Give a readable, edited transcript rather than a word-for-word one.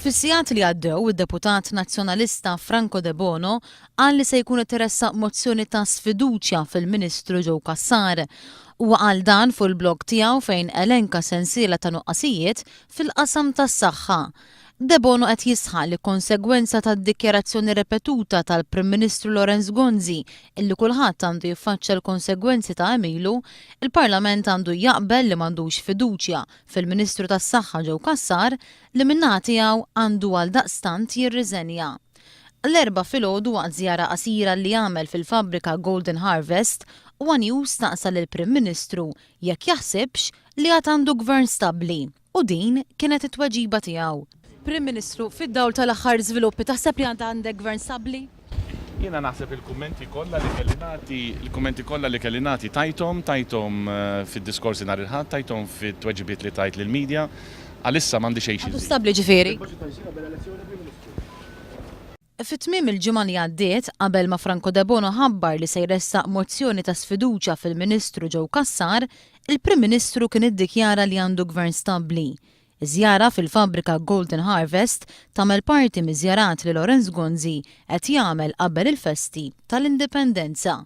Fis-sigħat li għaddew, id-deputat nazzjonalista Franco De Bono qal li se jkun itteressaq mozzjoni ta' sfiduċja fil-Ministru Joe Cassar. Huwa qal dan fuq il-blog tiegħu fejn elenka sensiela ta' nuqqasijiet fil-qasam tas-saħħa. De Bono qed jisħaq li konsegwenza tad-dikjarazzjoni repetuta tal-Prim Ministru Lorenz Gonzi illi kulħadd għandu jiffaċċja l-konsegwenzi ta' għamilu, il-Parlament għandu jaqbel li m'għandux fiduċja fil-Ministru tas-Saħħa Joe Cassar li min-naħa tiegħu għandu għaldaqstant jirriżenja. L-erba' filgħodu waqt żjara qasira li għamel fil-fabbrika Golden Harvest huwa News staqsa lill-Prim Ministru jekk jaħsibx li għad għandu gvern stabbli u din kienet it-tweġiba tiegħu. Prim Ministru, fid-dawl tal-aħħar żviluppi taħseb li għandek gvern stabbli? Jiena naħseb il-kummenti kollha li kelli nagħti tajthom fid-diskorsi nhar il-ħadd, tajthom fit-tweġibiet li tajt lill-medja, għalissa m'għandi xejn Għadu stabbli ġifieri. Fit-tmiem il-ġimgħa li għaddiet, qabel ma Franco De Bono ħabbar li se jressaq mozzjoni ta' sfiduċja fil-Ministru Joe Cassar, il-Prim Ministru kien iddikjara li għandu gvern stabbli. Iż-żjara fil-fabbrika Golden Harvest tagħmel parti miż-żjarat li Lorenz Gonzi qed jagħmel qabel il-festi tal-Indipendenza.